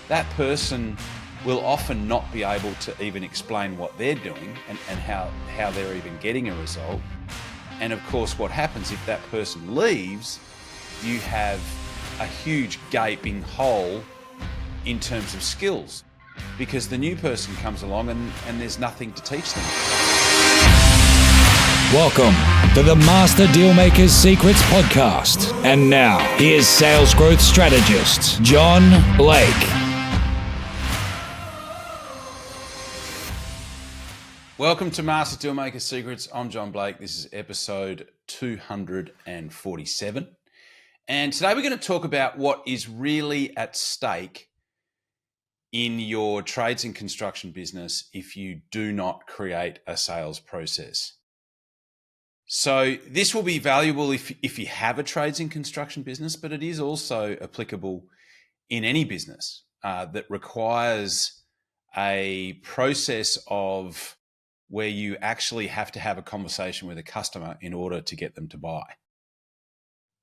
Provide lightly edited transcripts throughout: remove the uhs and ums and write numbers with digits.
that person will often not be able to even explain what they're doing and how they're even getting a result. And of course, what happens if that person leaves, you have a huge gaping hole in terms of skills, because the new person comes along and there's nothing to teach them. Welcome to the Master Dealmakers Secrets podcast. And now, here's sales growth strategist, John Blake. Welcome to Master Dealmakers Secrets. I'm John Blake. This is episode 247. And today we're going to talk about what is really at stake in your trades and construction business if you do not create a sales process. So this will be valuable if you have a trades and construction business, but it is also applicable in any business that requires a process of where you actually have to have a conversation with a customer in order to get them to buy.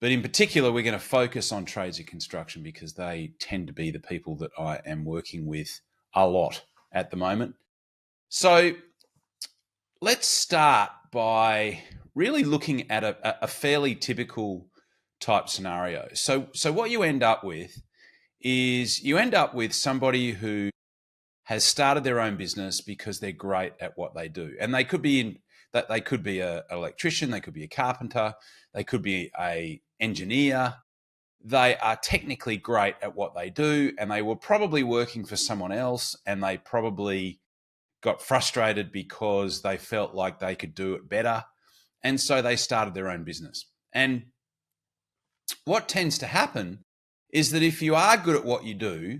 But in particular, we're going to focus on trades and construction because they tend to be the people that I am working with a lot at the moment. So let's start by really looking at a fairly typical type scenario. So what you end up with is you end up with somebody who has started their own business because they're great at what they do. And they could be an electrician, they could be a carpenter, they could be an engineer. They are technically great at what they do, and they were probably working for someone else, and they probably got frustrated because they felt like they could do it better. And so they started their own business. And what tends to happen is that if you are good at what you do,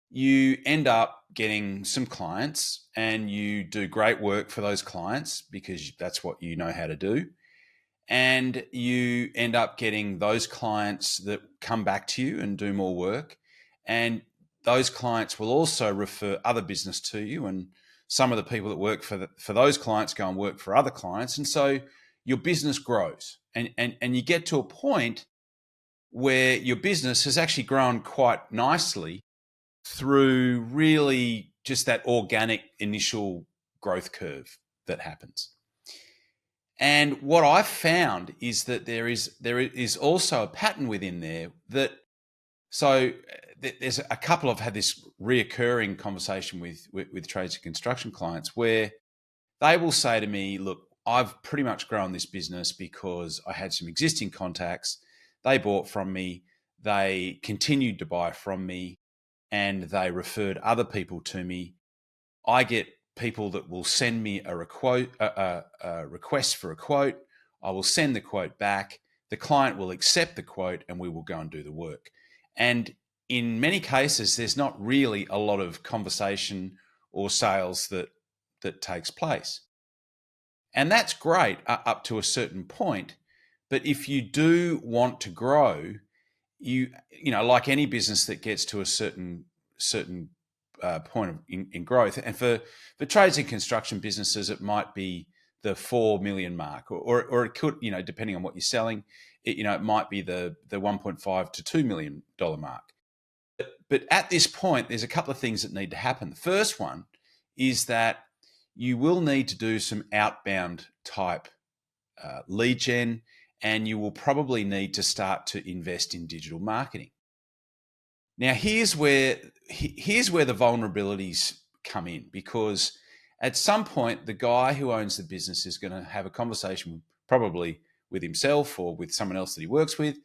you end up getting some clients and you do great work for those clients because that's what you know how to do. And you end up getting those clients that come back to you and do more work. And those clients will also refer other business to you. And some of the people that work for those clients go and work for other clients. And so your business grows and you get to a point where your business has actually grown quite nicely through really just that organic initial growth curve that happens. And what I've found is that there is also a pattern within there that, so there's a couple I've had this reoccurring conversation with trades and construction clients where they will say to me, look, I've pretty much grown this business because I had some existing contacts. They bought from me, they continued to buy from me, and they referred other people to me. I get people that will send me a request for a quote. I will send the quote back. The client will accept the quote and we will go and do the work. And in many cases, there's not really a lot of conversation or sales that takes place. And that's great up to a certain point. But if you do want to grow, you know, like any business that gets to a certain point in growth, and for trades and construction businesses, it might be the 4 million mark, or it could, you know, depending on what you're selling, it might be the 1.5 to $2 million mark. But at this point, there's a couple of things that need to happen. The first one is that you will need to do some outbound type lead gen, and you will probably need to start to invest in digital marketing. Now, here's where the vulnerabilities come in, because at some point, the guy who owns the business is going to have a conversation probably with himself or with someone else that he works with,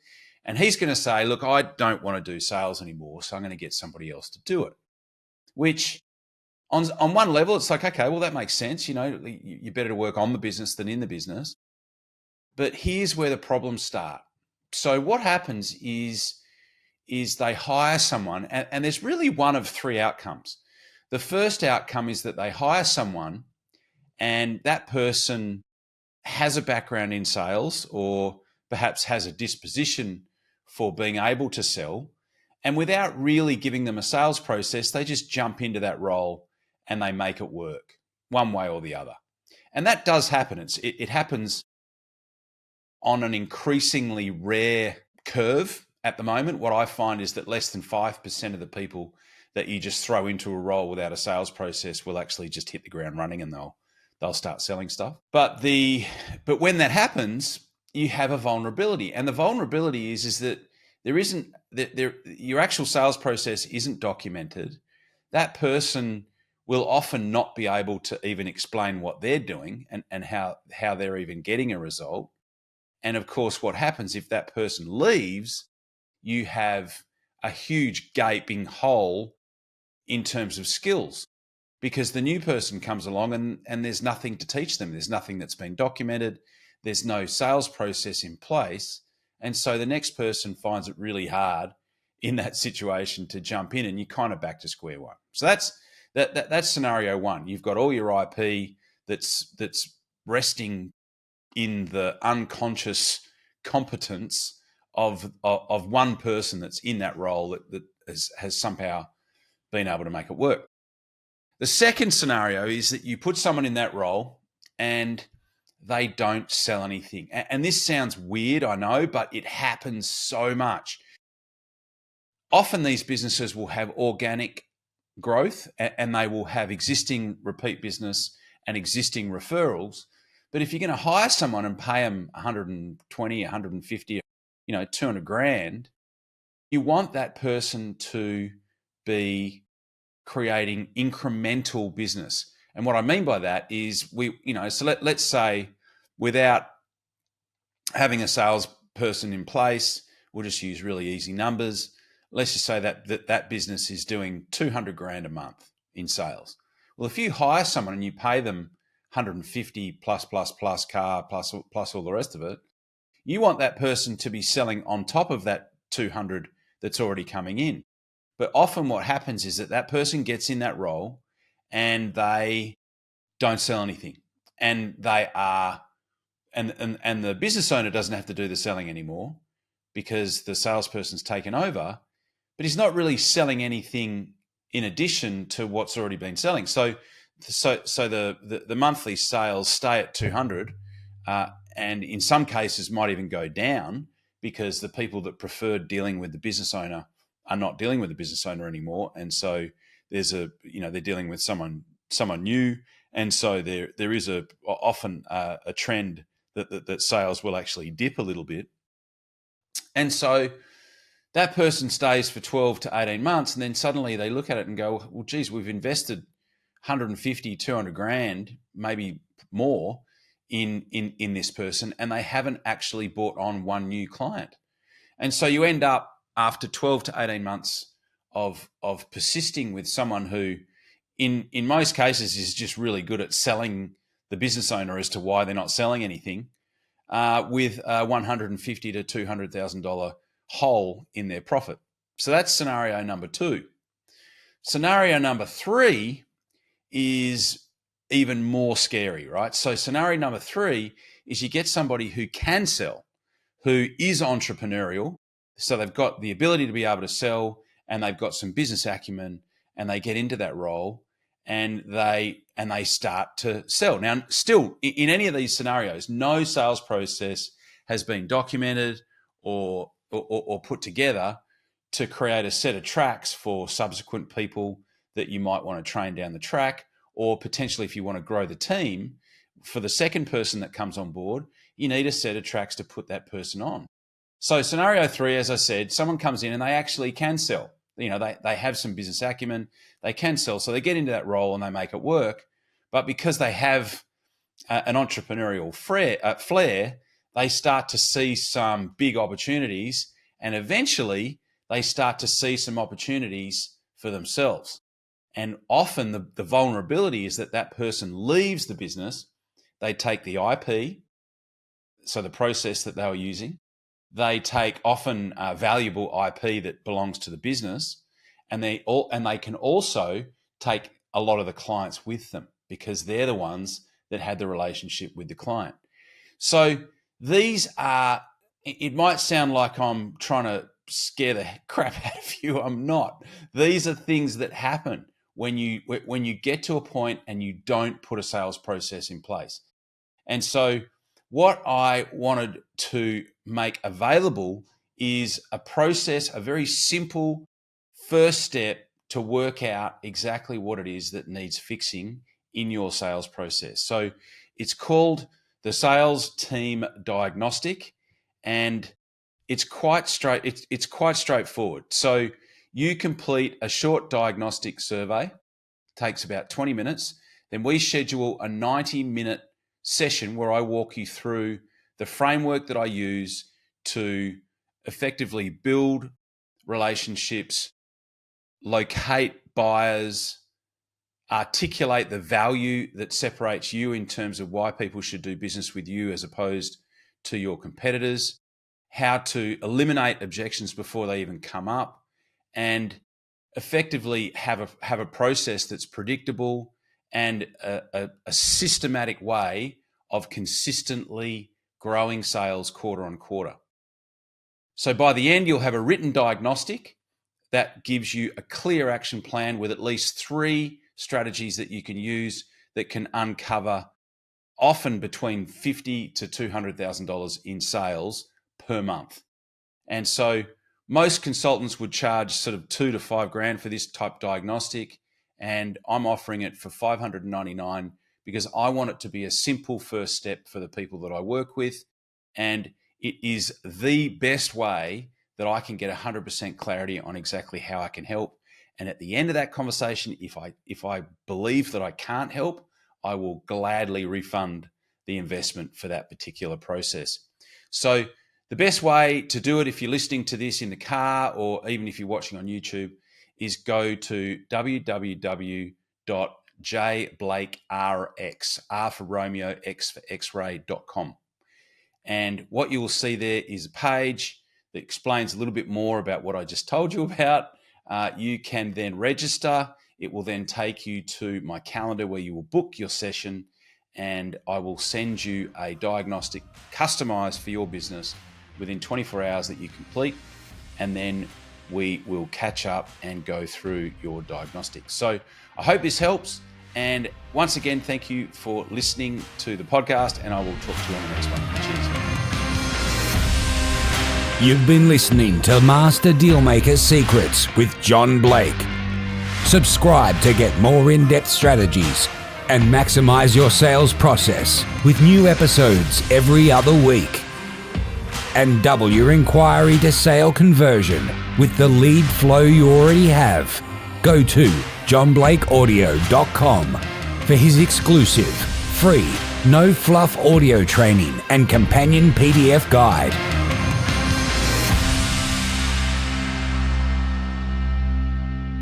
and he's going to say, look, I don't want to do sales anymore, so I'm going to get somebody else to do it. Which on one level, it's like, okay, well, that makes sense. You know, you're better to work on the business than in the business. But here's where the problems start. So what happens is they hire someone, and there's really one of three outcomes. The first outcome is that they hire someone and that person has a background in sales or perhaps has a disposition for being able to sell. And without really giving them a sales process, they just jump into that role and they make it work one way or the other. And that does happen. It happens on an increasingly rare curve at the moment. What I find is that less than 5% of the people that you just throw into a role without a sales process will actually just hit the ground running and they'll start selling stuff. But when that happens, you have a vulnerability, and the vulnerability is that your actual sales process isn't documented. That person will often not be able to even explain what they're doing and how they're even getting a result. And of course, what happens if that person leaves, you have a huge gaping hole in terms of skills, because the new person comes along and there's nothing to teach them. There's nothing that's been documented. There's no sales process in place. And so the next person finds it really hard in that situation to jump in, and you're kind of back to square one. So that's scenario one. You've got all your IP that's resting in the unconscious competence of one person that's in that role that has somehow been able to make it work. The second scenario is that you put someone in that role and they don't sell anything. And this sounds weird, I know, but it happens so much. Often these businesses will have organic growth and they will have existing repeat business and existing referrals. But if you're going to hire someone and pay them 120, 150, 200 grand, you want that person to be creating incremental business. And what I mean by that is let's say, without having a salesperson in place, we'll just use really easy numbers. Let's just say that business is doing 200 grand a month in sales. Well, if you hire someone and you pay them 150 plus car plus all the rest of it, you want that person to be selling on top of that 200 that's already coming in. But often what happens is that person gets in that role and they don't sell anything. And they are, and the business owner doesn't have to do the selling anymore because the salesperson's taken over, but he's not really selling anything in addition to what's already been selling. So the monthly sales stay at 200, and in some cases might even go down because the people that preferred dealing with the business owner are not dealing with the business owner anymore, and so they're dealing with someone new, and so there is often a trend that sales will actually dip a little bit, and so that person stays for 12 to 18 months, and then suddenly they look at it and go, well, geez, we've invested 150, 200 grand, maybe more in this person, and they haven't actually brought on one new client. And so you end up, after 12 to 18 months of persisting with someone who in most cases is just really good at selling the business owner as to why they're not selling anything, with a $150,000 to $200,000 hole in their profit. So that's scenario number two. Scenario number three is even more scary, right? So scenario number three is you get somebody who can sell, who is entrepreneurial. So they've got the ability to be able to sell, and they've got some business acumen, and they get into that role and they start to sell. Now, still, in any of these scenarios, no sales process has been documented or put together to create a set of tracks for subsequent people that you might want to train down the track, or potentially if you want to grow the team, for the second person that comes on board, you need a set of tracks to put that person on. So scenario three, as I said, someone comes in and they actually can sell. They have some business acumen, they can sell. So they get into that role and they make it work. But because they have an entrepreneurial flair, they start to see some big opportunities, and eventually they start to see some opportunities for themselves. And often the vulnerability is that person leaves the business, they take the IP, so the process that they were using, they take often valuable IP that belongs to the business, and they can also take a lot of the clients with them because they're the ones that had the relationship with the client. So these are, it might sound like I'm trying to scare the crap out of you. I'm not. These are things that happen when you get to a point and you don't put a sales process in place. And so what I wanted to make available is a process, a very simple first step to work out exactly what it is that needs fixing in your sales process. So it's called the Sales Team Diagnostic, and it's quite straightforward. So you complete a short diagnostic survey, takes about 20 minutes. Then we schedule a 90-minute session where I walk you through the framework that I use to effectively build relationships, locate buyers, articulate the value that separates you in terms of why people should do business with you as opposed to your competitors, how to eliminate objections before they even come up, and effectively have a process that's predictable and a systematic way of consistently growing sales quarter on quarter. So by the end, you'll have a written diagnostic that gives you a clear action plan with at least 3 strategies that you can use that can uncover often between $50,000 to $200,000 in sales per month. And so most consultants would charge sort of $2,000 to $5,000 for this type diagnostic, and I'm offering it for $599 because I want it to be a simple first step for the people that I work with, and it is the best way that I can get 100% clarity on exactly how I can help. And at the end of that conversation, if I believe that I can't help, I will gladly refund the investment for that particular process. So the best way to do it, if you're listening to this in the car or even if you're watching on YouTube, is go to www.jblakerx, R for Romeo, X for X-ray.com. And what you will see there is a page that explains a little bit more about what I just told you about. You can then register. It will then take you to my calendar where you will book your session, and I will send you a diagnostic customized for your business within 24 hours that you complete, and then we will catch up and go through your diagnostic. So I hope this helps. And once again, thank you for listening to the podcast, and I will talk to you on the next one. Cheers. You've been listening to Master Dealmaker Secrets with John Blake. Subscribe to get more in-depth strategies and maximize your sales process with new episodes every other week. And double your inquiry to sale conversion with the lead flow you already have. Go to johnblakeaudio.com for his exclusive, free, no fluff audio training and companion PDF guide.